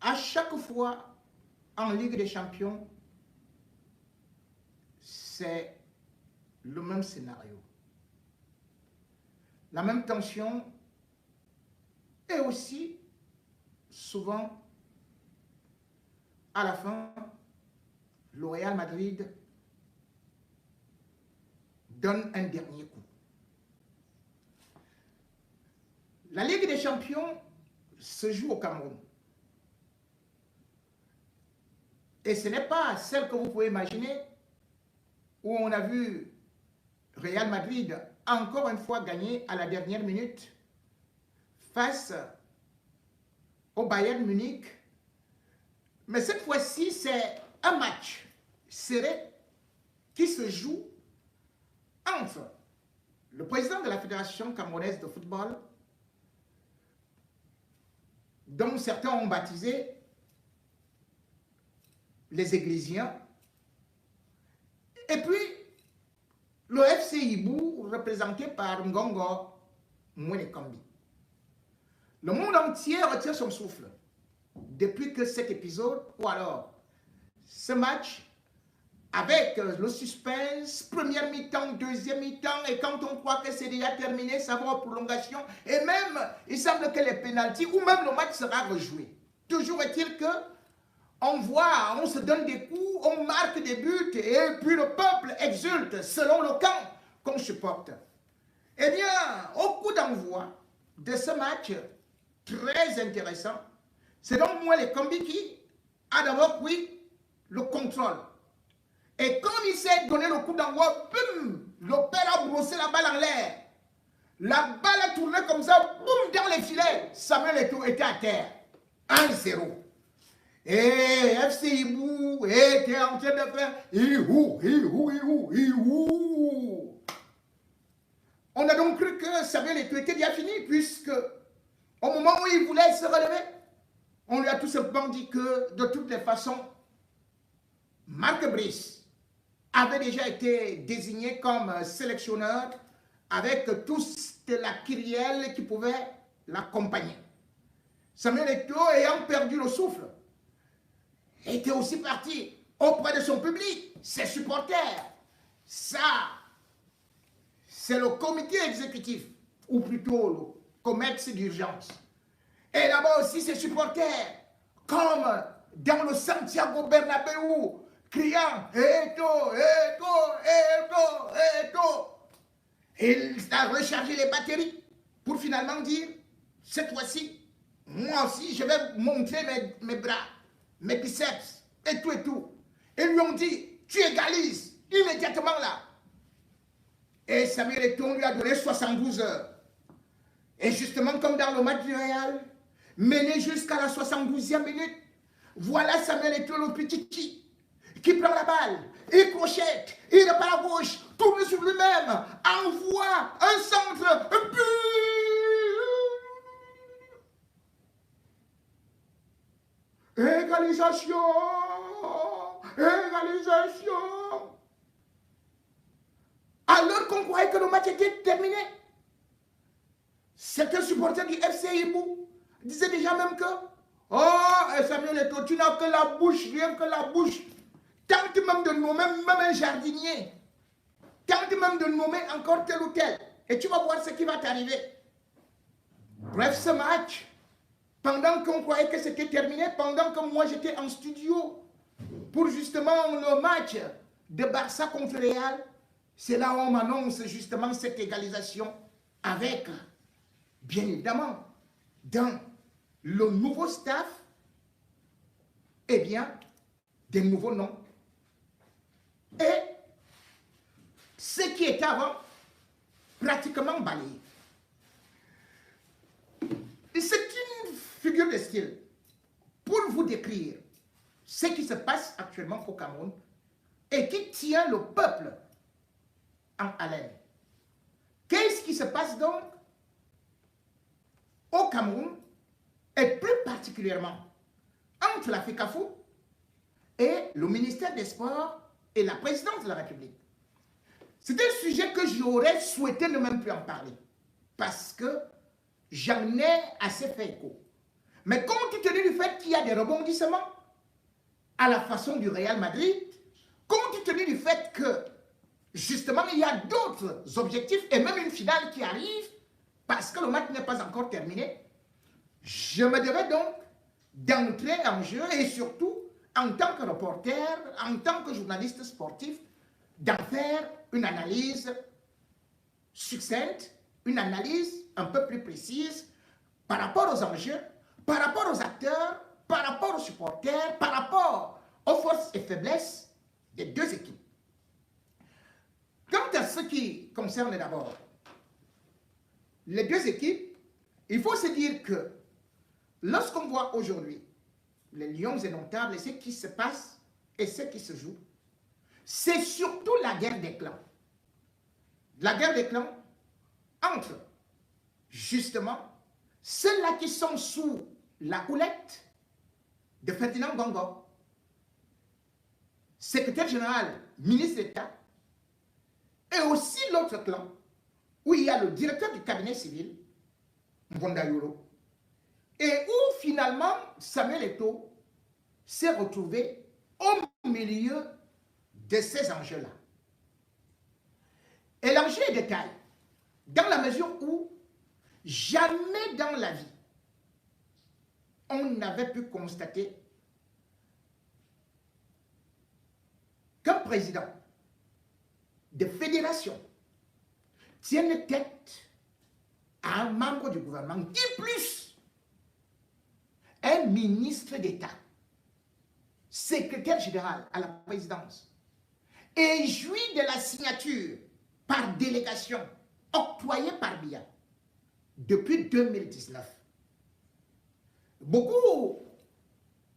à chaque fois en Ligue des Champions, c'est le même scénario. La même tension et aussi souvent à la fin, le Real Madrid donne un dernier coup. La Ligue des Champions se joue au Cameroun. Et ce n'est pas celle que vous pouvez imaginer où on a vu Real Madrid encore une fois gagner à la dernière minute face au Bayern Munich. Mais cette fois-ci, c'est un match serré qui se joue entre le président de la Fédération camerounaise de football, dont certains ont baptisé les Églisiens, et puis le FC Ibou, représenté par Ngongo Mwenekambi. Le monde entier retient son souffle depuis que cet épisode, ou alors ce match, avec le suspense, première mi-temps, deuxième mi-temps, et quand on croit que c'est déjà terminé, ça va en prolongation, et même, il semble que les pénaltys, ou même le match sera rejoué. Toujours est-il que on voit, on se donne des coups, on marque des buts, et puis le peuple exulte selon le camp qu'on supporte. Eh bien, au coup d'envoi de ce match très intéressant, c'est donc Mwenekambi qui a d'abord pris le contrôle. Et comme il s'est donné le coup d'envoi, boum, le père a brossé la balle en l'air. La balle a tourné comme ça, boum, dans les filets. Samuel Eto'o était à terre. 1-0. Et FC Ibou était en train de faire ihou, ihou, ihou, ihou. On a donc cru que Samuel Eto'o était déjà fini, puisque au moment où il voulait se relever, on lui a tout simplement dit que de toutes les façons, Marc Brice avait déjà été désigné comme sélectionneur avec toute la kyrielle qui pouvait l'accompagner. Samuel Eto'o, ayant perdu le souffle, était aussi parti auprès de son public, ses supporters. Ça, c'est le comité exécutif, ou plutôt le COMEX d'urgence. Et là-bas aussi ses supporters, comme dans le Santiago Bernabéu, criant Eto'o, Eto'o, Eto'o, Eto'o. Il a rechargé les batteries pour finalement dire, cette fois-ci, moi aussi, je vais montrer mes bras, mes biceps, et tout et tout. Ils lui ont dit, tu égalises immédiatement là. Et Samuel Eto'o lui a donné 72 heures. Et justement, comme dans le match du Real, mené jusqu'à la 72e minute, voilà Samuel Eto'o, le petit qui prend la balle, il crochette, il est par la gauche, tourne sur lui-même, envoie un centre, un but. Égalisation, égalisation. Alors qu'on croyait que le match était terminé, certains supporters du FC Ibou disaient déjà même que oh, Samuel Eto'o, tu n'as que la bouche, rien que la bouche. Tente même de nommer même un jardinier. Tente même de nommer encore tel ou tel. Et tu vas voir ce qui va t'arriver. Bref, ce match, pendant qu'on croyait que c'était terminé, pendant que moi j'étais en studio pour justement le match de Barça contre Real, c'est là où on m'annonce justement cette égalisation avec, bien évidemment, dans le nouveau staff, eh bien, des nouveaux noms. Et ce qui était avant, pratiquement balayé. C'est une figure de style pour vous décrire ce qui se passe actuellement au Cameroun et qui tient le peuple en haleine. Qu'est-ce qui se passe donc au Cameroun et plus particulièrement entre la FECAFOOT et le ministère des Sports et la présidence de la République? C'est un sujet que j'aurais souhaité ne même plus en parler parce que j'en ai assez fait écho. Mais compte tenu du fait qu'il y a des rebondissements à la façon du Real Madrid, compte tenu du fait que, justement, il y a d'autres objectifs et même une finale qui arrive parce que le match n'est pas encore terminé, je me devais donc d'entrer en jeu et surtout, en tant que reporter, en tant que journaliste sportif, d'en faire une analyse succincte, une analyse un peu plus précise par rapport aux enjeux, par rapport aux acteurs, par rapport aux supporters, par rapport aux forces et faiblesses des deux équipes. Quant à ce qui concerne d'abord les deux équipes, il faut se dire que lorsqu'on voit aujourd'hui les Lions indomptables et ce qui se passe et ce qui se joue, c'est surtout la guerre des clans. La guerre des clans entre justement ceux-là qui sont sous la houlette de Ferdinand Gongo, secrétaire général, ministre d'État, et aussi l'autre clan, où il y a le directeur du cabinet civil, Mbonda Yoro, et où finalement Samuel Eto'o s'est retrouvé au milieu de ces enjeux-là. Et l'enjeu est de taille, dans la mesure où jamais dans la vie, on n'avait pu constater qu'un président de fédération tienne tête à un membre du gouvernement, qui plus un ministre d'État, secrétaire général à la présidence, et jouit de la signature par délégation octroyée par BIA depuis 2019. Beaucoup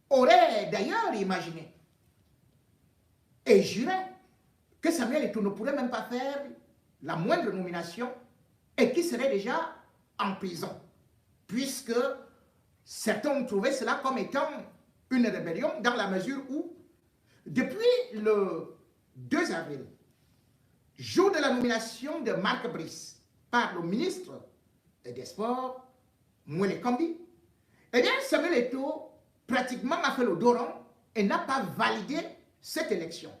auraient d'ailleurs imaginé et juré que Samuel Eto'o ne pourrait même pas faire la moindre nomination et qu'il serait déjà en prison, puisque certains ont trouvé cela comme étant une rébellion dans la mesure où, depuis le 2 avril, jour de la nomination de Marc Brice par le ministre des Sports, Mwele Kombi, eh bien, Samuel Eto'o pratiquement a fait le dos rond et n'a pas validé cette élection.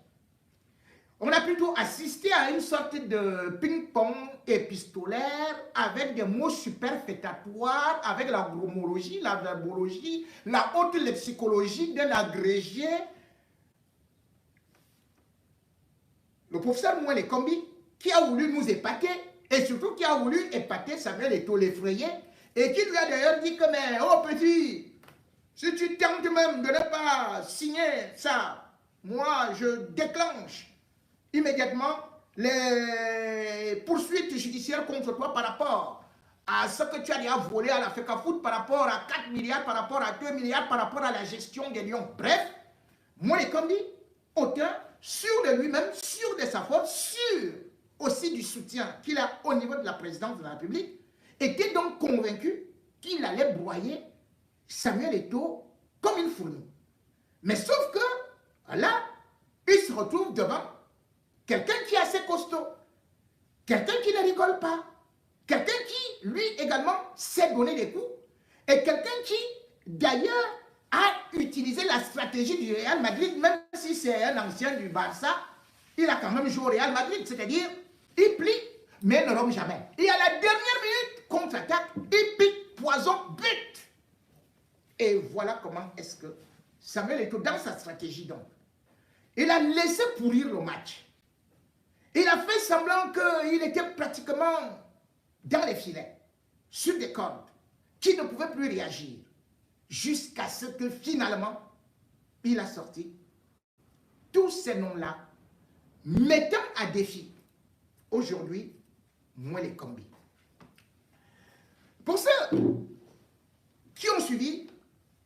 On a plutôt assisté à une sorte de ping-pong épistolaire avec des mots superfétatoires, avec la grammaire, la verbologie, la haute lexicologie d'un agrégé. Le professeur Mwele Kombi, qui a voulu nous épater, et surtout qui a voulu épater Samuel Eto'o, l'effrayer, et qui lui a d'ailleurs dit que, mais oh petit, si tu tentes même de ne pas signer ça, moi je déclenche immédiatement les poursuites judiciaires contre toi par rapport à ce que tu as déjà volé à la FECAFOOT, par rapport à 4 milliards, par rapport à 2 milliards, par rapport à la gestion des Lions. Bref, Mwele Kombi, autant sûr de lui-même, sûr de sa force, sûr aussi du soutien qu'il a au niveau de la présidence de la République, était donc convaincu qu'il allait broyer Samuel Eto'o comme une fourmi. Mais sauf que, là, il se retrouve devant quelqu'un qui est assez costaud, quelqu'un qui ne rigole pas, quelqu'un qui, lui également, sait donner des coups, et quelqu'un qui, d'ailleurs, a utilisé la stratégie du Real Madrid, même si c'est un ancien du Barça, il a quand même joué au Real Madrid, c'est-à-dire, il plie, mais ne rompt jamais. Et à la dernière minute, contre-attaque, il pique, poison, but. Et voilà comment est-ce que Samuel Eto'o, dans sa stratégie donc, il a laissé pourrir le match. Il a fait semblant qu'il était pratiquement dans les filets, sur des cordes, qui ne pouvaient plus réagir, jusqu'à ce que finalement, il a sorti tous ces noms-là, mettant à défi, aujourd'hui, Mwele Kombi. Pour ceux qui ont suivi,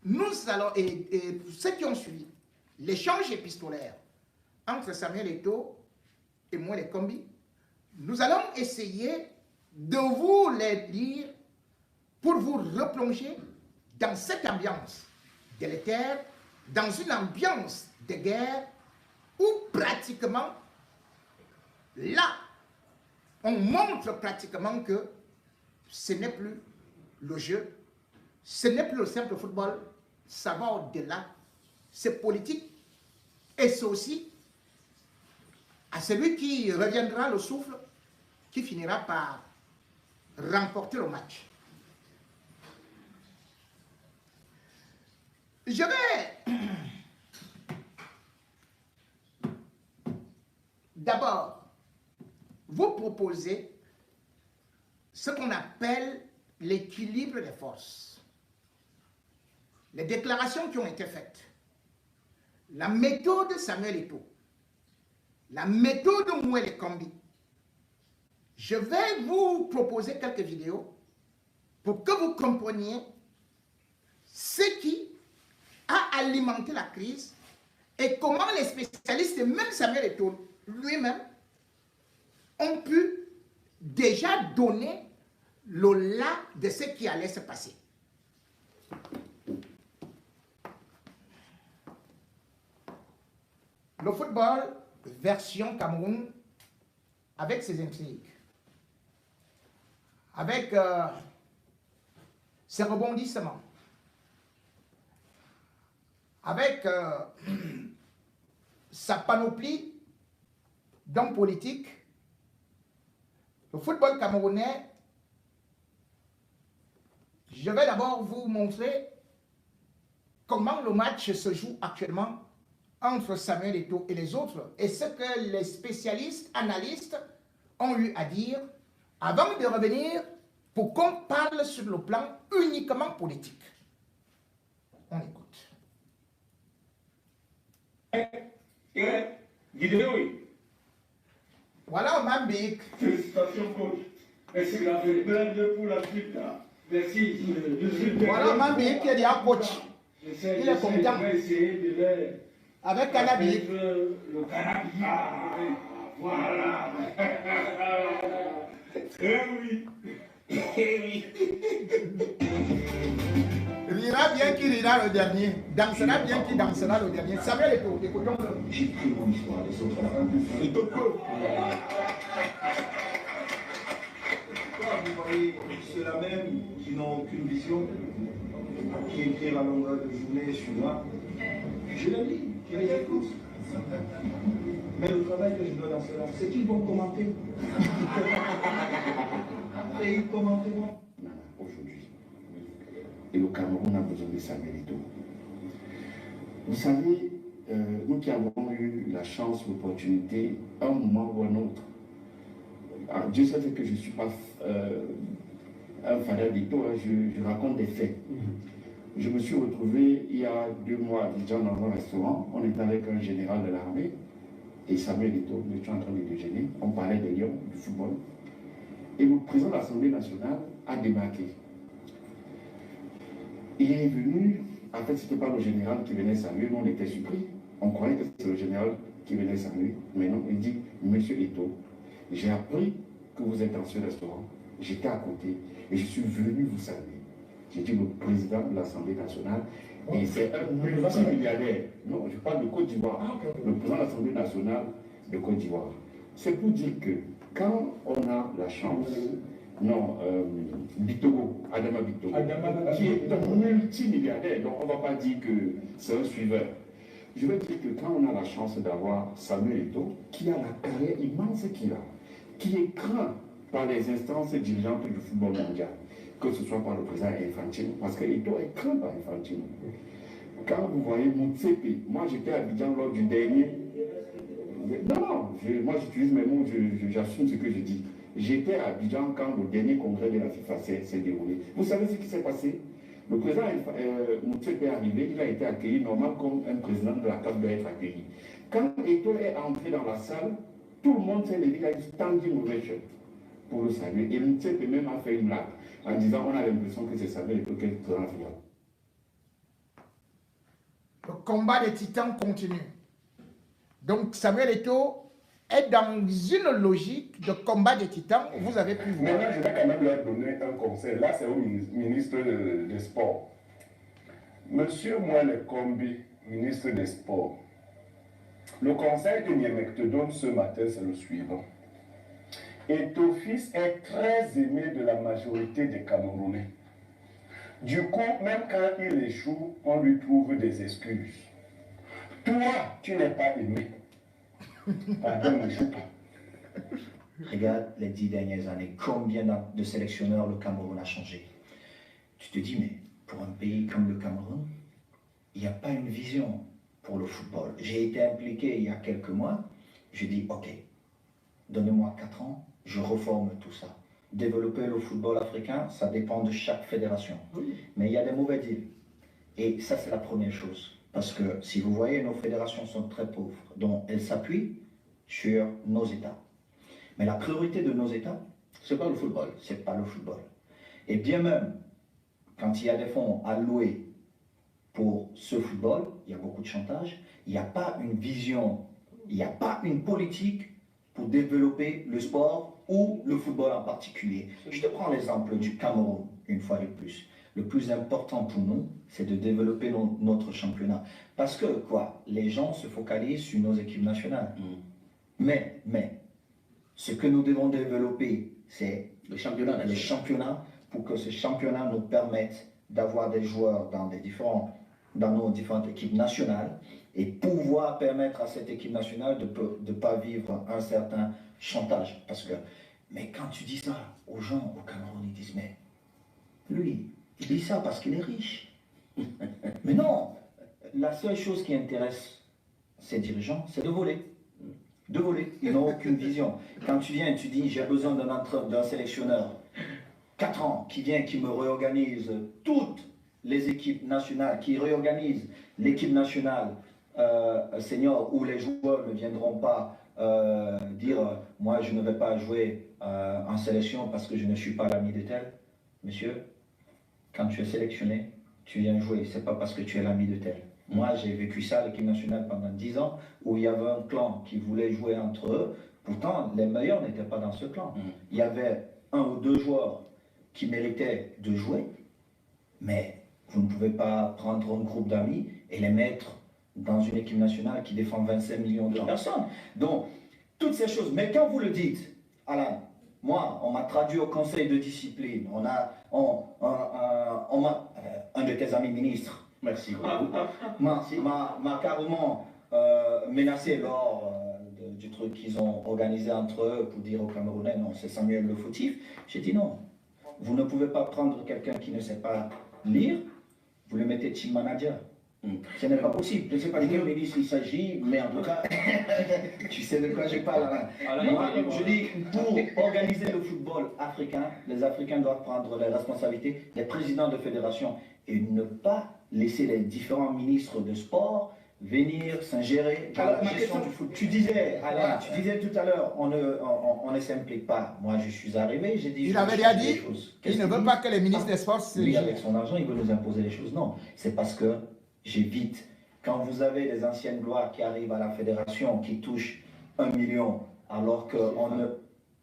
nous allons, et pour ceux qui ont suivi l'échange épistolaire entre Samuel Eto'o et Mwele Kombi, nous allons essayer de vous les lire pour vous replonger dans cette ambiance délétère, dans une ambiance de guerre où pratiquement, là, on montre pratiquement que ce n'est plus le jeu, ce n'est plus le simple football, ça va au-delà, c'est politique, et c'est aussi à celui qui reviendra le souffle, qui finira par remporter le match. Je vais d'abord vous proposer ce qu'on appelle l'équilibre des forces. Les déclarations qui ont été faites, la méthode Samuel Eto'o, la méthode Mwele Kombi. Je vais vous proposer quelques vidéos pour que vous compreniez ce qui a alimenté la crise et comment les spécialistes, et même Samuel Eto'o lui-même, ont pu déjà donner le là de ce qui allait se passer. Le football, version Cameroun, avec ses intrigues, avec ses rebondissements, avec sa panoplie d'hommes politiques, le football camerounais, je vais d'abord vous montrer comment le match se joue actuellement entre Samuel Eto'o et les autres, et ce que les spécialistes, analystes ont eu à dire avant de revenir pour qu'on parle sur le plan uniquement politique. On écoute. Voilà Mambik. Félicitations coach. Merci de la fête pour la suite. Merci. Voilà Mambik qui est déjà coach. Il est content. Avec cannabis. Le cannabis. Voilà. Eh oui. Eh oui. Rira bien qui rira le dernier. Dansera bien qui dansera le dernier. Samuel Eto'o, écoutons-le. Vous voyez ceux-là même qui n'ont aucune vision, qui écrivent à longueur de journée sur moi, je les lis, je les écoute. Mais le travail que je dois dans cela, c'est qu'ils vont commenter. Et ils commenteront. Aujourd'hui. Et le Cameroun a besoin de Samuel Eto'o. Vous savez, nous qui avons eu la chance, l'opportunité, à un moment ou à un autre, Dieu sait que je ne suis pas un fanat d'Eto'o, hein, je raconte des faits. Je me suis retrouvé il y a 2 mois à Abidjan dans un restaurant. On était avec un général de l'armée et Samuel Eto'o. Nous étions en train de déjeuner. On parlait des Lions, du football. Et le président de l'Assemblée nationale a débarqué. Il est venu, en fait, ce n'était pas le général qui venait saluer, nous on était surpris. On croyait que c'était le général qui venait saluer. Mais non, il dit, Monsieur Eto'o, j'ai appris que vous êtes dans ce restaurant. J'étais à côté et je suis venu vous saluer. J'ai dit le président de l'Assemblée nationale et c'est un multimilliardaire. Non, je parle de Côte d'Ivoire. Le président de l'Assemblée nationale de Côte d'Ivoire. C'est pour dire que quand on a la chance, non, Bitogo, Adama Bitogo, qui est un multimilliardaire, donc on ne va pas dire que c'est un suiveur. Je veux dire que quand on a la chance d'avoir Samuel Eto'o, qui a la carrière immense qu'il a, qui est craint par les instances dirigeantes du football mondial, que ce soit par le président Infantino, parce que Eto'o est craint par Infantino. Quand vous voyez Motsepe, moi j'étais à Abidjan lors du dernier. Non, moi j'utilise mes mots, j'assume ce que je dis. J'étais à Abidjan quand le dernier congrès de la FIFA s'est déroulé. Vous savez ce qui s'est passé? Le président Motsepe est arrivé, il a été accueilli normal comme un président de la CAF doit être accueilli. Quand Eto'o est entré dans la salle, tout le monde s'est levé, il a eu standing ovation pour le saluer. Et Motsepe même a fait une blague en disant on a l'impression que c'est Samuel Eto'o qui est le président final. Le combat des titans continue. Donc Samuel Eto'o est dans une logique de combat des titans. Vous avez pu voir. Maintenant, je vais quand même leur donner un conseil. Là, c'est au ministre des Sports. Monsieur Mwele Kombi, ministre des Sports, le conseil que Niemek te donne ce matin, c'est le suivant. Eto'o fils est très aimé de la majorité des Camerounais. Du coup, même quand il échoue, on lui trouve des excuses. Toi, tu n'es pas aimé. Pardon, n'échoue pas. Regarde les 10 dernières années, combien de sélectionneurs le Cameroun a changé. Tu te dis, mais pour un pays comme le Cameroun, il n'y a pas une vision pour le football. J'ai été impliqué il y a quelques mois, je dis, ok, donnez-moi 4 ans, je reforme tout ça. Développer le football africain, ça dépend de chaque fédération. Oui. Mais il y a des mauvais deals. Et ça, c'est la première chose. Parce que si vous voyez, nos fédérations sont très pauvres. Donc, elles s'appuient sur nos États. Mais la priorité de nos États, ce n'est pas le football. C'est pas le football. Et bien même, quand il y a des fonds alloués pour ce football, il y a beaucoup de chantage. Il n'y a pas une vision, il n'y a pas une politique pour développer le sport ou le football en particulier. Je te prends l'exemple du Cameroun, une fois de plus. Le plus important pour nous, c'est de développer notre championnat. Parce que, quoi, les gens se focalisent sur nos équipes nationales. Mais, ce que nous devons développer, c'est les championnats pour que ce championnat nous permette d'avoir des joueurs dans nos différentes équipes nationales et pouvoir permettre à cette équipe nationale de ne pas vivre un certain chantage. Mais quand tu dis ça aux gens au Cameroun, ils disent, mais lui, il dit ça parce qu'il est riche. Mais non, la seule chose qui intéresse ces dirigeants, c'est de voler. De voler. Ils n'ont aucune vision. Quand tu viens et tu dis, j'ai besoin d'un sélectionneur, 4 ans, qui vient, qui me réorganise toutes les équipes nationales, qui réorganise l'équipe nationale senior, où les joueurs ne viendront pas dire, moi je ne vais pas jouer en sélection parce que je ne suis pas l'ami de tel. Monsieur, quand tu es sélectionné, tu viens jouer, c'est pas parce que tu es l'ami de tel. Moi, j'ai vécu ça à l'équipe nationale pendant 10 ans, où il y avait un clan qui voulait jouer entre eux. Pourtant, les meilleurs n'étaient pas dans ce clan. Il y avait 1 ou 2 joueurs qui méritaient de jouer, mais vous ne pouvez pas prendre un groupe d'amis et les mettre dans une équipe nationale qui défend 25 millions de personnes. Donc, toutes ces choses. Mais quand vous le dites, Alain, moi, on m'a traduit au conseil de discipline, un de tes amis ministres, merci beaucoup, m'a carrément menacé lors du truc qu'ils ont organisé entre eux pour dire aux Camerounais, non, c'est Samuel le fautif. J'ai dit non, vous ne pouvez pas prendre quelqu'un qui ne sait pas lire, vous le mettez team manager. Ce n'est pas possible. Je ne sais pas de quel ministre il s'agit, mais en tout cas, tu sais de quoi je parle. Moi, je dis, pour organiser le football africain, les Africains doivent prendre les responsabilités des présidents de fédération et ne pas laisser les différents ministres de sport venir s'ingérer dans la gestion du foot. Tu disais, Alain, tu disais tout à l'heure, on ne s'implique pas. Moi, je suis arrivé, j'ai dit... Il avait déjà dit qu'il ne veut pas que les ministres des sports se... Lui, avec son argent, il veut nous imposer les choses. Non, c'est parce que j'évite. Quand vous avez des anciennes gloires qui arrivent à la fédération, qui touchent 1 million, alors qu'on ne...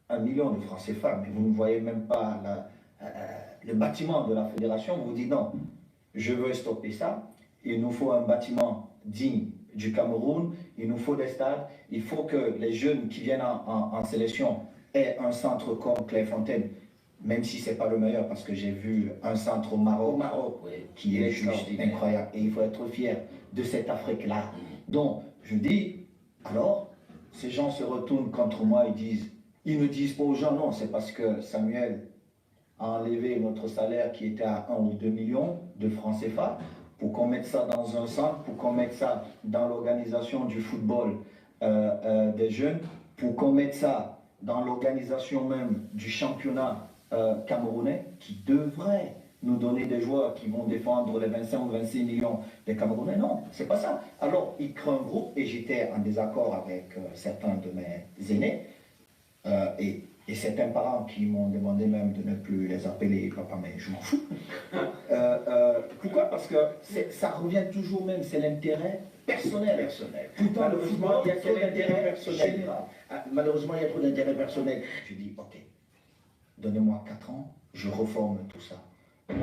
1 million de francs CFA, mais vous ne voyez même pas le bâtiment de la fédération, vous dites non, je veux stopper ça, il nous faut un bâtiment digne du Cameroun, il nous faut des stades, il faut que les jeunes qui viennent en sélection aient un centre comme Clairefontaine, même si ce n'est pas le meilleur, parce que j'ai vu un centre au Maroc oui, qui est juste incroyable, et il faut être fier de cette Afrique-là. Donc, je dis, alors, ces gens se retournent contre moi, ils ne disent pas aux gens, non, c'est parce que Samuel a enlevé notre salaire qui était à 1 ou 2 millions de francs CFA, pour qu'on mette ça dans un centre, pour qu'on mette ça dans l'organisation du football des jeunes, pour qu'on mette ça dans l'organisation même du championnat camerounais, qui devrait nous donner des joueurs qui vont défendre les 25 ou 26 millions des Camerounais. Non, c'est pas ça. Alors, ils créent un groupe, et j'étais en désaccord avec certains de mes aînés, et certains parents qui m'ont demandé même de ne plus les appeler papa, mais je m'en fous. Pourquoi? Parce que ça revient toujours même, c'est l'intérêt personnel. Pourtant, le football, il y a trop d'intérêt personnel. Malheureusement, il y a trop d'intérêt personnel. Je dis, ok, donnez-moi 4 ans, je reforme tout ça. Ouais,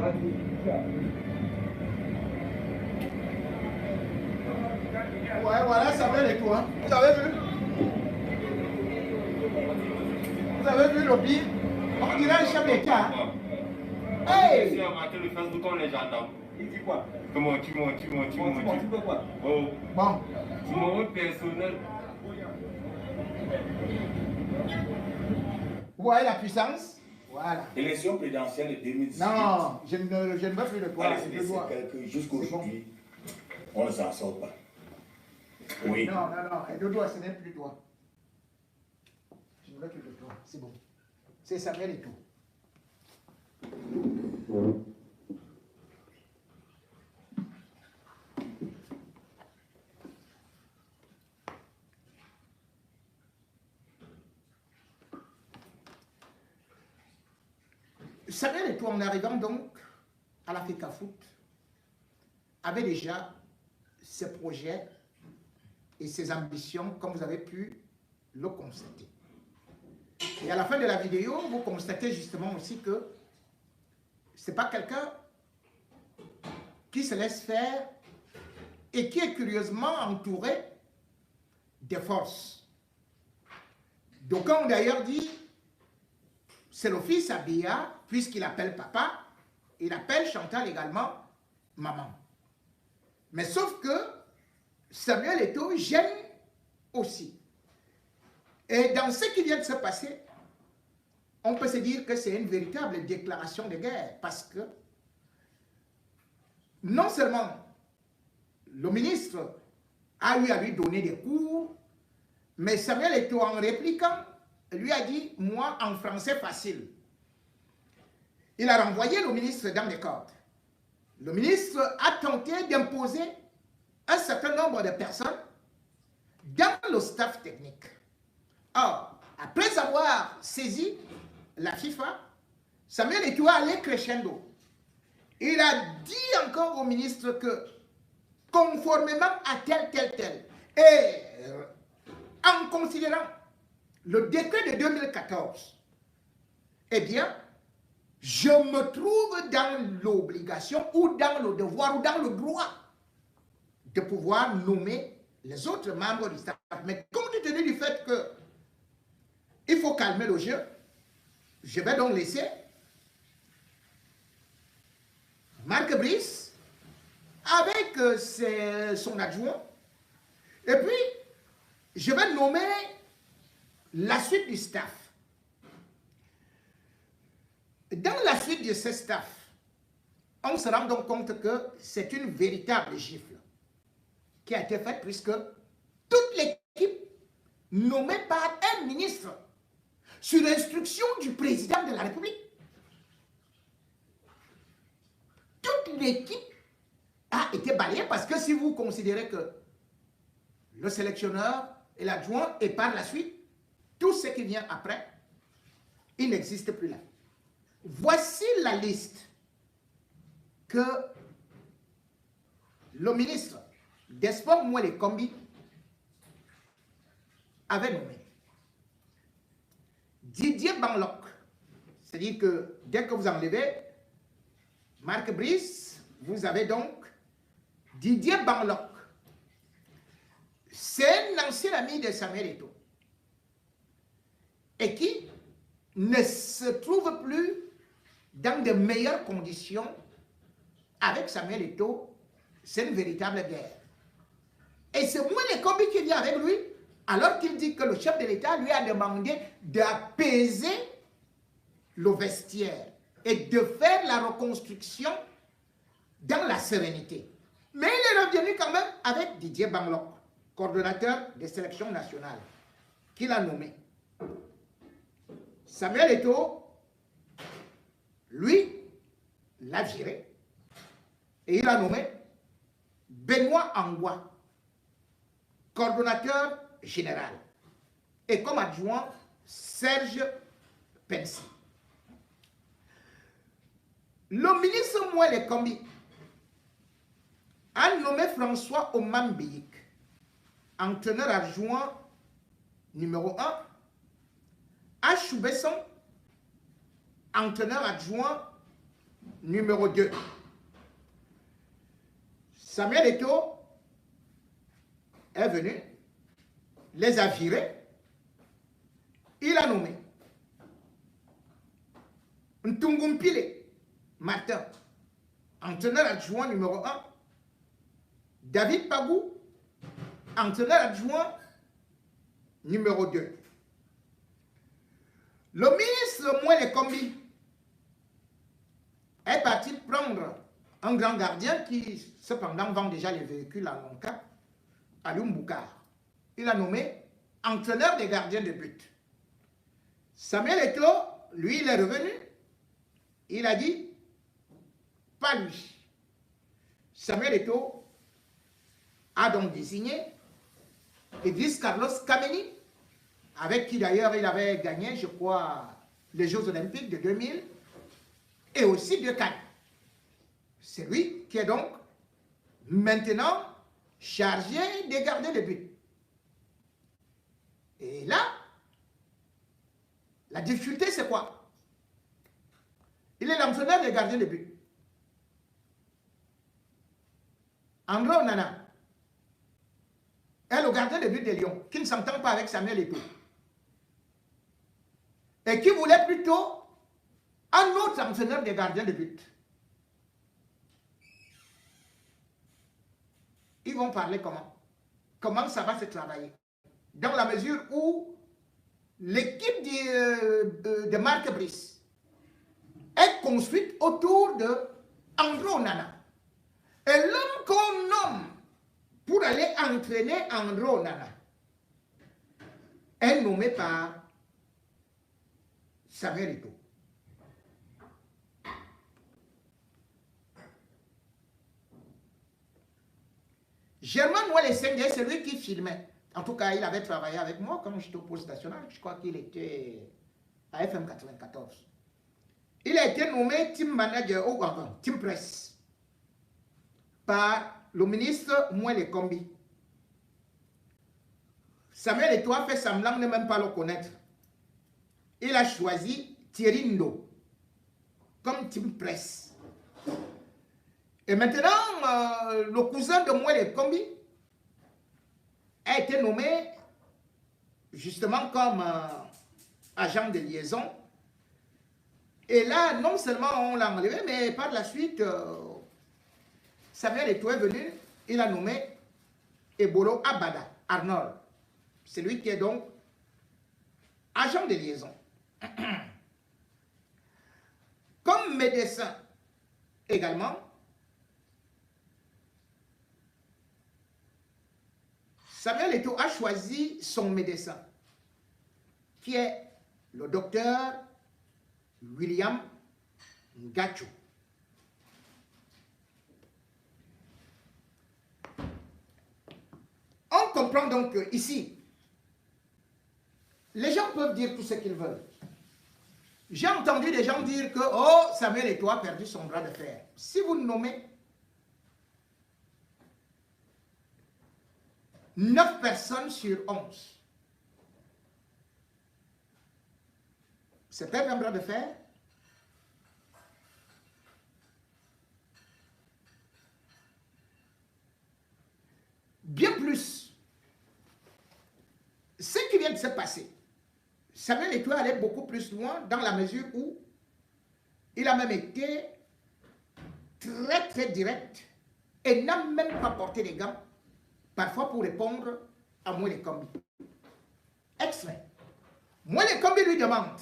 voilà, ça va les toi. Vous avez vu? Vous avez vu le pire? On dirait un chef d'État. Hey! Sur le Facebook, on les entend. Il dit quoi? Comment tu montes, Tu peux quoi? Oh, Bon. tu montes personnel. Vous voyez la puissance? Voilà. Élection présidentielle de 2018. Non, je ne veux plus de toi. Allez, jusqu'aujourd'hui, on ne s'en sort pas. Oui. Non, et de toi, ce n'est plus toi. Je ne veux plus de toi, c'est bon. C'est Samuel et tout. Samuel et tout, en arrivant donc à l'Africa Foot, avait déjà ses projets et ses ambitions, comme vous avez pu le constater. Et à la fin de la vidéo, vous constatez justement aussi que ce n'est pas quelqu'un qui se laisse faire et qui est curieusement entouré des forces. D'aucuns ont d'ailleurs dit, c'est le fils à Biya, puisqu'il appelle papa, il appelle Chantal également maman. Mais sauf que Samuel Eto'o gêne aussi. Et dans ce qui vient de se passer, on peut se dire que c'est une véritable déclaration de guerre, parce que non seulement le ministre a eu à lui donner des cours, mais Samuel Eto'o, en répliquant, lui a dit, moi en français facile. Il a renvoyé le ministre dans les cordes. Le ministre a tenté d'imposer un certain nombre de personnes dans le staff technique. Or, après avoir saisi la FIFA, Samuel Eto'o allé crescendo. Il a dit encore au ministre que, conformément à tel, et en considérant le décret de 2014, eh bien, je me trouve dans l'obligation ou dans le devoir ou dans le droit de pouvoir nommer les autres membres du staff. Mais compte tenu du fait que il faut calmer le jeu, je vais donc laisser Marc Brice avec son adjoint, et puis je vais nommer la suite du staff. Dans la suite de ce staff, on se rend donc compte que c'est une véritable gifle qui a été faite, puisque toute l'équipe nommée par un ministre sur instruction du président de la République, toute l'équipe a été balayée, parce que si vous considérez que le sélectionneur et l'adjoint et par la suite, tout ce qui vient après, il n'existe plus là. Voici la liste que le ministre des Sports, Mwele Kombi, avait nommé. Didier Banlok, c'est-à-dire que dès que vous enlevez Marc Brice, vous avez donc Didier Banlok. C'est un ancien ami de Samuel Eto'o et qui ne se trouve plus dans de meilleures conditions avec Samuel Eto'o. C'est une véritable guerre. Et c'est Mwele Kombi qui vient avec lui, alors qu'il dit que le chef de l'État lui a demandé d'apaiser le vestiaire et de faire la reconstruction dans la sérénité. Mais il est revenu quand même avec Didier Banlok, coordonnateur des sélections nationales, qu'il a nommé. Samuel Eto'o, lui, l'a viré. Et il a nommé Benoît Angwa, coordonnateur général. Et comme adjoint, Serge Pensi. Le ministre Mwele Kombi a nommé François Omambiyik, entraîneur adjoint numéro 1, H. Besson, entraîneur adjoint numéro 2. Samuel Eto'o est venu, les a virés, il a nommé Ntungumpile, Martin, entraîneur adjoint numéro 1. David Pagou, entraîneur adjoint numéro 2. Le ministre Mouele Kombi est parti prendre un grand gardien qui, cependant, vend déjà les véhicules à Lonka, à Lumboukar. Il a nommé entraîneur des gardiens de but. Samuel Eto'o, lui, il est revenu. Il a dit, pas lui. Samuel Eto'o a donc désigné Idriss Carlos Kameni, avec qui d'ailleurs il avait gagné, je crois, les Jeux Olympiques de 2000 et aussi de Cannes. C'est lui qui est donc maintenant chargé de garder le but. Et là, la difficulté c'est quoi? Il est l'entraîneur des gardiens de but. André Onana est le gardien de but de Lyon, qui ne s'entend pas avec Samuel Eto'o. Et qui voulait plutôt un autre entraîneur des gardiens de but. Ils vont parler comment? Comment ça va se travailler? Dans la mesure où l'équipe de Marc Brice est construite autour de André Onana. Et l'homme qu'on nomme pour aller entraîner André Onana est nommé par Samuel Eto'o. Germain Mouele Senghor, c'est lui qui filmait. En tout cas, il avait travaillé avec moi quand j'étais au poste national. Je crois qu'il était à FM 94. Il a été nommé team manager, ou team press, par le ministre Mouele Kombi. Samuel Eto'o a fait semblant de ne même pas le connaître. Il a choisi Thierry Ndo comme team press. Et maintenant, le cousin de Mouele Kombi a été nommé justement comme agent de liaison. Et là, non seulement on l'a enlevé, mais par la suite, Samuel Eto'o est venu, il a nommé Ebolo Abada, Arnold. C'est lui qui est donc agent de liaison. Comme médecin également, Samuel Eto'o a choisi son médecin, qui est le docteur William Ngacho. On comprend donc que ici, les gens peuvent dire tout ce qu'ils veulent. J'ai entendu des gens dire que oh, Samuel Eto'o a perdu son bras de fer. Si vous nommez 9 personnes sur 11, c'est perdre un bras de fer? Bien plus, ce qui vient de se passer, Samuel Eto'o allait beaucoup plus loin dans la mesure où il a même été très très direct et n'a même pas porté les gants, parfois pour répondre à Mouele Kombi. Extrait. Mouele Kombi lui demande,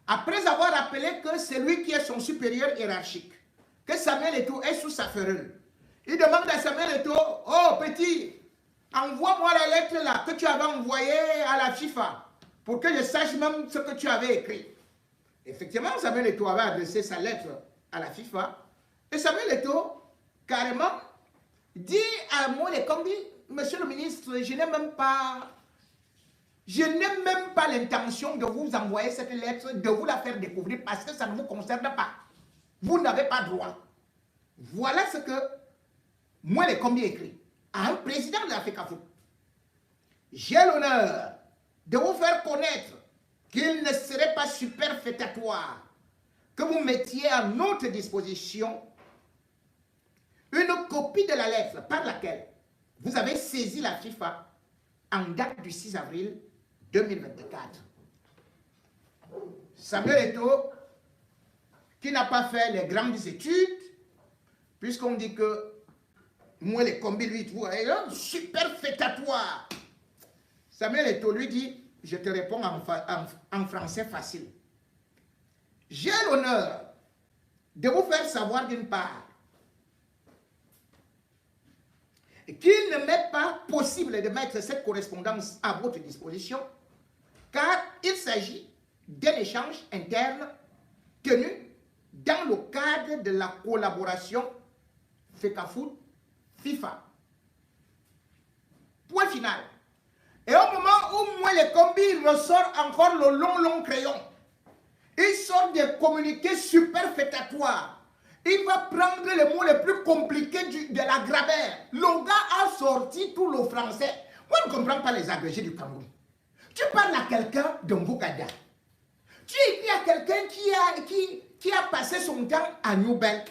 après avoir rappelé que c'est lui qui est son supérieur hiérarchique, que Samuel Eto'o est sous sa férule, il demande à Samuel Eto'o, oh petit, envoie-moi la lettre là que tu avais envoyée à la FIFA pour que je sache même ce que tu avais écrit. Effectivement, Samuel Eto'o avait adressé sa lettre à la FIFA et Samuel Eto'o carrément dit à Mouele Kombi, monsieur le ministre, je n'ai même pas l'intention de vous envoyer cette lettre, de vous la faire découvrir parce que ça ne vous concerne pas. Vous n'avez pas droit. Voilà ce que Mouele Kombi écrit à un président de l'Africa Foot. J'ai l'honneur de vous faire connaître qu'il ne serait pas superfétatoire que vous mettiez à notre disposition une copie de la lettre par laquelle vous avez saisi la FIFA en date du 6 avril 2024. Samuel Eto'o qui n'a pas fait les grandes études, puisqu'on dit que moi, les combis, lui, tu vois, super fêtatoire. Samuel Eto'o lui dit, je te réponds en français facile. J'ai l'honneur de vous faire savoir d'une part qu'il ne m'est pas possible de mettre cette correspondance à votre disposition, car il s'agit d'un échange interne tenu dans le cadre de la collaboration FECAFOOT-FIFA. Point final. Et au moment où moi les combis ressort encore le long crayon, il sort des communiqués super fêtatoires. Il va prendre les mots les plus compliqués de la grammaire. Le gars a sorti tout le français. Moi, je ne comprends pas les agrégés du Cameroun. Tu parles à quelqu'un de Mbugada. Tu écris à quelqu'un qui a passé son temps à Newbel.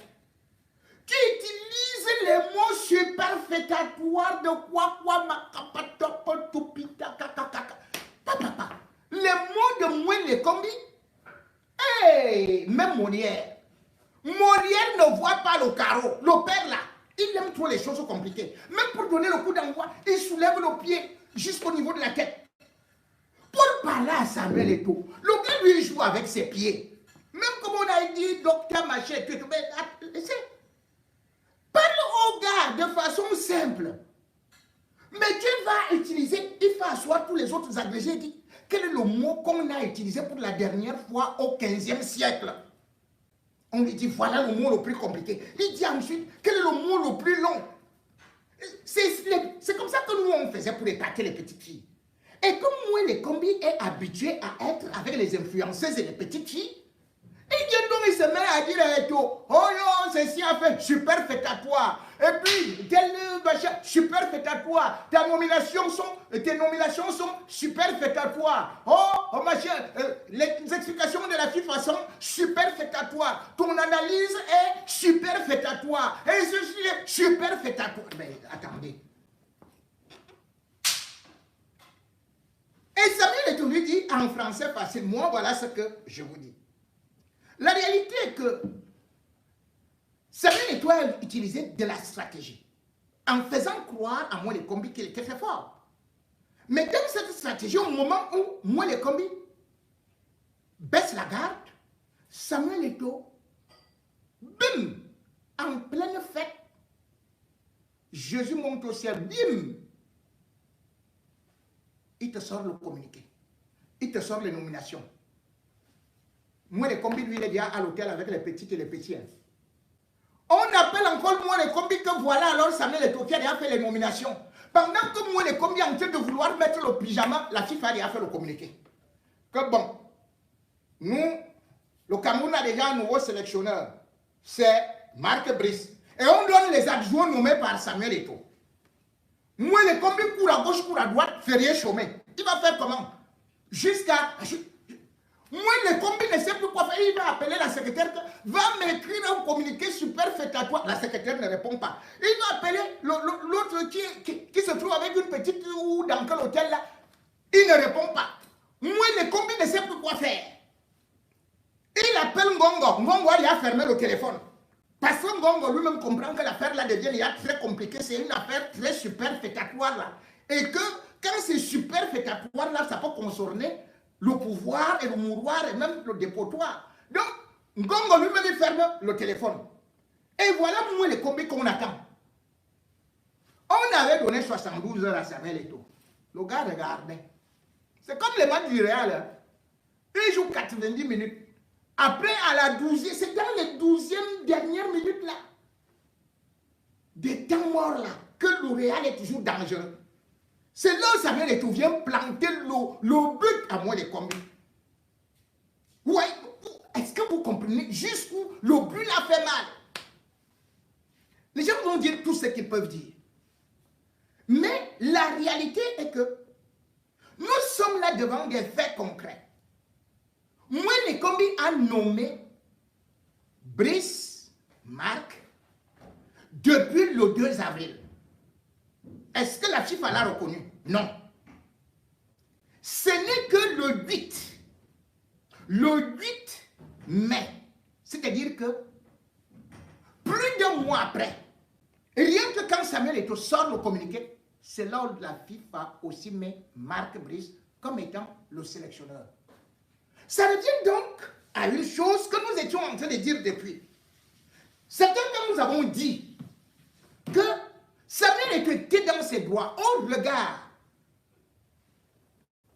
Tu utilises les mots super fêtatoires de quoi, makapatop, tupita, kakakaka. Papa. Les mots de moi, les combis. Hey, même Molière. Molière ne voit pas le carreau. Le père là, il aime trop les choses compliquées. Même pour donner le coup d'envoi, il soulève le pied jusqu'au niveau de la tête. Pour parler à Samuel Eto'o, le gars lui joue avec ses pieds. Même comme on a dit, docteur machin, parle au gars de façon simple. Mais tu vas utiliser, il faut asseoir tous les autres agrégés et dire quel est le mot qu'on a utilisé pour la dernière fois au 15e siècle. On lui dit voilà le mot le plus compliqué. Il dit ensuite quel est le mot le plus long. C'est comme ça que nous on faisait pour épater les petites filles. Et comme moi les combis est habitué à être avec les influenceuses et les petites filles, il vient donc il se met à dire à Eto'o, oh yo, ceci a fait super fêtatoire. Et puis, tel machin, super fêtatoire. Tes nominations sont super fêtatoires. Oh machin, les explications de la FIFA sont super fêtatoires. Ton analyse est super fêtatoire. Et ceci est super fêtatoire. Mais attendez. Et Samuel Eto'o lui dit en français facile, moi voilà ce que je vous dis. La réalité est que Samuel Eto'o a utilisé de la stratégie en faisant croire à moi les combis qu'il était très fort. Mais dans cette stratégie, au moment où moi les combis baisse la garde, Samuel Eto'o, bim, en pleine fête, Jésus monte au ciel, bim, il te sort le communiqué, il te sort les nominations. Moi, les combis, lui, il est déjà à l'hôtel avec les petites et les petits. On appelle encore moi les combis que voilà, alors Samuel Eto'o qui a déjà fait les nominations. Pendant que moi les combis en train de vouloir mettre le pyjama, la FIFA a déjà fait le communiqué. Que bon, nous, le Cameroun a déjà un nouveau sélectionneur. C'est Marc Brice. Et on donne les adjoints nommés par Samuel Eto'o. Moi les combis courent à gauche, courent à droite, Ferrier chômé. Il va faire comment? Jusqu'à... Moi, les combis ne sait plus quoi faire. Il va appeler la secrétaire, va m'écrire un communiqué super fêtatoire. La secrétaire ne répond pas. Il va appeler l'autre qui se trouve avec une petite ou dans quel hôtel là. Il ne répond pas. Moi, les combis ne sait plus quoi faire. Il appelle Ngongo. Ngongo, il a fermé le téléphone. Parce que Ngongo lui-même comprend que l'affaire là devient très compliquée. C'est une affaire très super fêtatoire là. Et que quand c'est super fêtatoire là, ça peut concerner le pouvoir et le mouroir et même le dépotoir. Donc, Ngongo lui-même il ferme le téléphone. Et voilà moi les combis qu'on attend. On avait donné 72 heures à Samuel Eto'o. Le gars regardait. C'est comme les matchs du Real. Hein. Il joue 90 minutes. Après, à la 12e, c'est dans les 12e dernières minutes là, des temps morts là, que le Real est toujours dangereux. C'est là où Samuel Eto'o vient planter le but à moi les combis. Ouais, est-ce que vous comprenez jusqu'où le but l'a fait mal? Les gens vont dire tout ce qu'ils peuvent dire. Mais la réalité est que nous sommes là devant des faits concrets. Moi, les combis a nommé Brice Marc depuis le 2 avril. Est-ce que la FIFA l'a reconnu? Non. Ce n'est que le 8 mai, C'est-à-dire que plus d'un mois après, rien que quand Samuel Eto'o sort le communiqué, c'est là où la FIFA aussi met Marc Brice comme étant le sélectionneur. Ça revient donc à une chose que nous étions en train de dire depuis. Certains que nous avons dit que Samuel Eto'o était dans ses droits au regard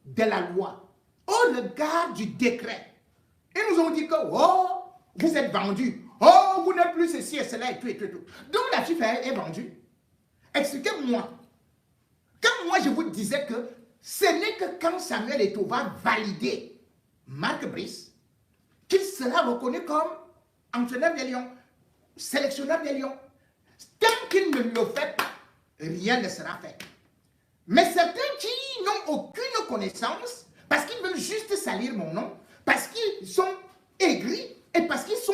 de la loi, au regard du décret. Et nous avons dit que, oh, vous êtes vendus. Oh, vous n'êtes plus ceci et cela et tout et tout et tout. Donc la FIFA est vendue. Expliquez-moi. Quand moi je vous disais que ce n'est que quand Samuel Eto'o va valider Marc Brice qu'il sera reconnu comme entraîneur des Lions, sélectionneur des Lions. Tant qu'il ne le fait pas, rien ne sera fait. Mais certains qui n'ont aucune connaissance, parce qu'ils veulent juste salir mon nom, parce qu'ils sont aigris et parce qu'ils sont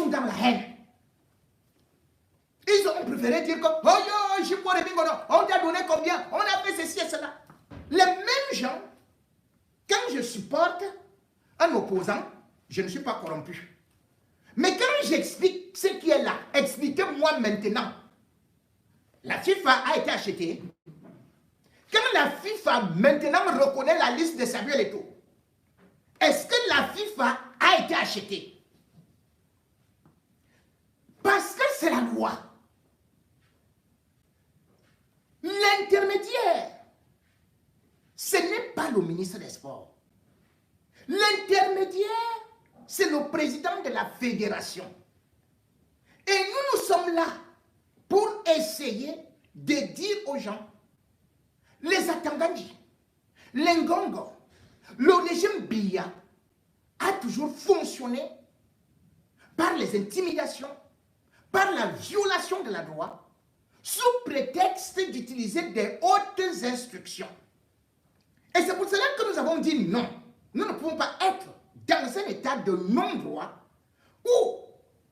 dans la haine. Ils ont préféré dire que, oh yo, je pourrais bien, on t'a donné combien, on a fait ceci et cela. Les mêmes gens, quand je supporte un opposant, je ne suis pas corrompu. Mais quand j'explique ce qui est là, expliquez-moi maintenant. La FIFA a été achetée. Quand la FIFA maintenant reconnaît la liste de Samuel Eto'o, est-ce que la FIFA a été achetée? Parce que c'est la loi. L'intermédiaire, ce n'est pas le ministre des Sports. L'intermédiaire, c'est le président de la fédération. Et nous sommes là pour essayer de dire aux gens, les Atangandji, les Ngongo, le régime Biya a toujours fonctionné par les intimidations, par la violation de la loi, sous prétexte d'utiliser des hautes instructions. Et c'est pour cela que nous avons dit non. Nous ne pouvons pas être dans un état de non-droit où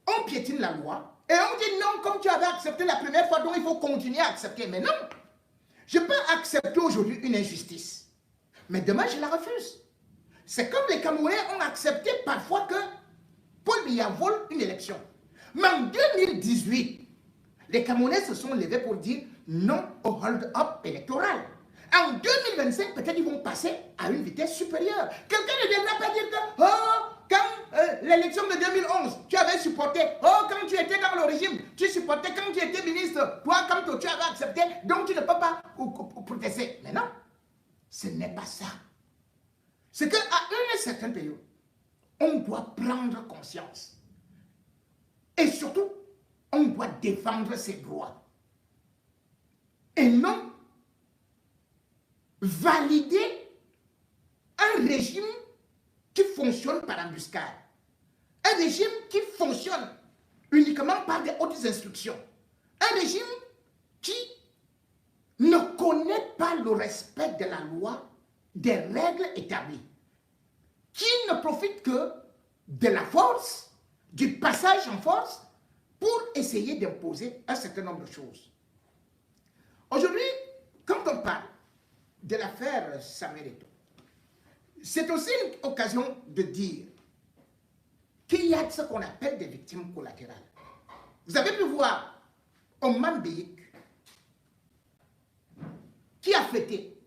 on piétine la loi et on dit non, comme tu avais accepté la première fois, donc il faut continuer à accepter. Mais non, je peux accepter aujourd'hui une injustice, mais demain je la refuse. C'est comme les Camerounais ont accepté parfois que Paul Biya vole une élection. Mais en 2018, les Camerounais se sont levés pour dire non au hold-up électoral. En 2025, peut-être ils vont passer à une vitesse supérieure. Quelqu'un ne viendra pas dire que, oh, quand l'élection de 2011, tu avais supporté, oh, quand tu étais dans le régime, tu supportais, quand tu étais ministre, toi, quand tu avais accepté, donc tu ne peux pas protester. Mais non, ce n'est pas ça. C'est qu'à une certaine période, on doit prendre conscience. Et surtout, on doit défendre ses droits. Et non valider un régime qui fonctionne par embuscade. Un régime qui fonctionne uniquement par des hautes instructions. Un régime qui ne connaît pas le respect de la loi, des règles établies. Qui ne profite que de la force, du passage en force, pour essayer d'imposer un certain nombre de choses. Aujourd'hui, quand on parle de l'affaire Samuel Eto'o, c'est aussi une occasion de dire qu'il y a ce qu'on appelle des victimes collatérales. Vous avez pu voir Oman Beyik qui a fêté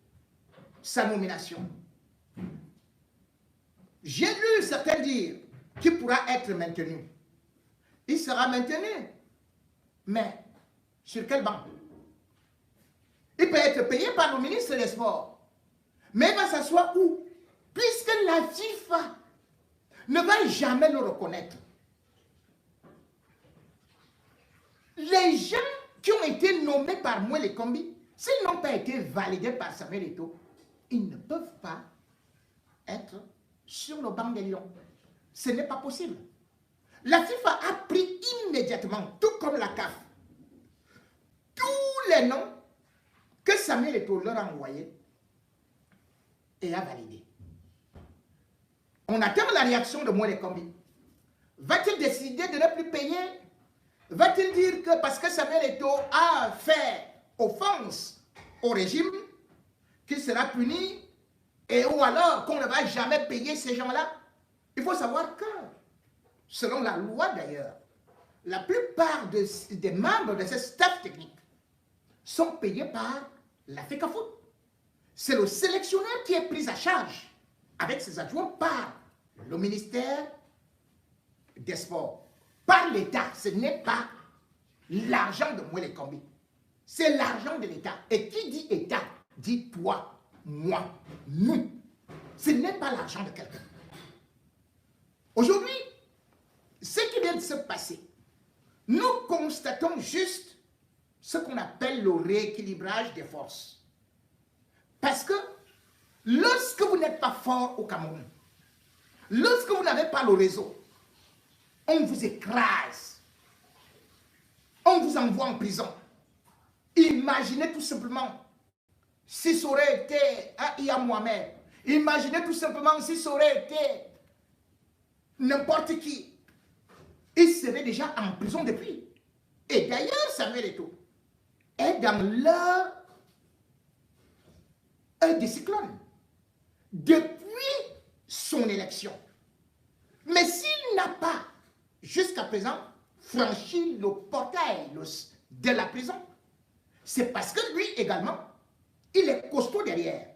sa nomination. J'ai lu certains dire qu'il pourra être maintenu. Il sera maintenu. Mais sur quel banc? Il peut être payé par le ministre des Sports. Mais il va s'asseoir où? Puisque la FIFA ne va jamais le reconnaître. Les gens qui ont été nommés par Mwele Kombi, s'ils n'ont pas été validés par Samuel Eto'o, ils ne peuvent pas être sur le banc des Lions. Ce n'est pas possible. La FIFA a pris immédiatement, tout comme la CAF, tous les noms que Samuel Eto'o leur a envoyés et a validé. On attend la réaction de Mwele Kombi. Va-t-il décider de ne plus payer? Va-t-il dire que parce que Samuel Eto'o a fait offense au régime, qu'il sera puni, et ou alors qu'on ne va jamais payer ces gens-là? Il faut savoir que, selon la loi d'ailleurs, la plupart des membres de ce staff technique sont payés par la FECAFOOT. C'est le sélectionneur qui est pris à charge avec ses adjoints par le ministère des Sports, par l'État. Ce n'est pas l'argent de Mwele Kombi, c'est l'argent de l'État. Et qui dit État dit toi, moi, nous. Ce n'est pas l'argent de quelqu'un. Aujourd'hui, ce qui vient de se passer, nous constatons juste ce qu'on appelle le rééquilibrage des forces. Parce que lorsque vous n'êtes pas fort au Cameroun, lorsque vous n'avez pas le réseau, on vous écrase, on vous envoie en prison. Imaginez tout simplement si ça aurait été Iya Mohamed, imaginez tout simplement si ça aurait été n'importe qui, il serait déjà en prison depuis. Et d'ailleurs, Samuel Eto'o est dans l'heure des cyclones depuis son élection. Mais s'il n'a pas, jusqu'à présent, franchi le portail de la prison, c'est parce que lui également, il est costaud derrière.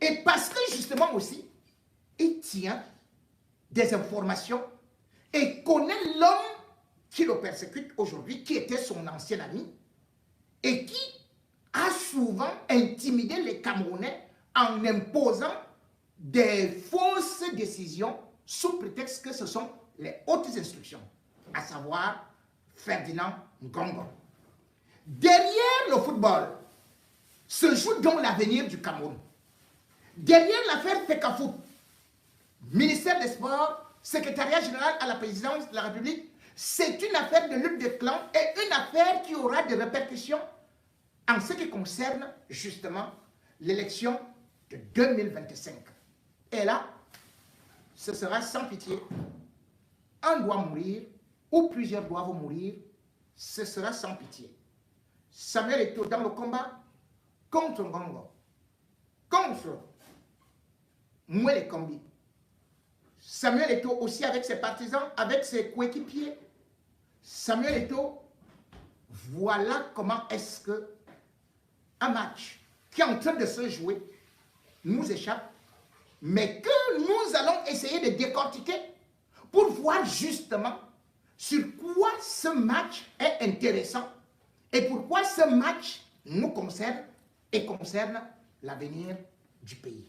Et parce que justement aussi, il tient des informations et connaît l'homme qui le persécute aujourd'hui, qui était son ancien ami, et qui a souvent intimidé les Camerounais en imposant des fausses décisions sous prétexte que ce sont les hautes instructions, à savoir Ferdinand Ngongo. Derrière le football se joue donc l'avenir du Cameroun. Derrière l'affaire FECAFOOT, ministère des Sports, secrétariat général à la présidence de la République, c'est une affaire de lutte des clans et une affaire qui aura des répercussions en ce qui concerne justement l'élection de 2025. Et là, ce sera sans pitié. Un doit mourir ou plusieurs doivent mourir, ce sera sans pitié. Samuel Eto'o dans le combat contre Ngongo, contre Mwele Kombi. Samuel Eto'o aussi avec ses partisans, avec ses coéquipiers. Samuel Eto'o, voilà comment est-ce que un match qui est en train de se jouer nous échappe, mais que nous allons essayer de décortiquer pour voir justement sur quoi ce match est intéressant et pourquoi ce match nous concerne et concerne l'avenir du pays.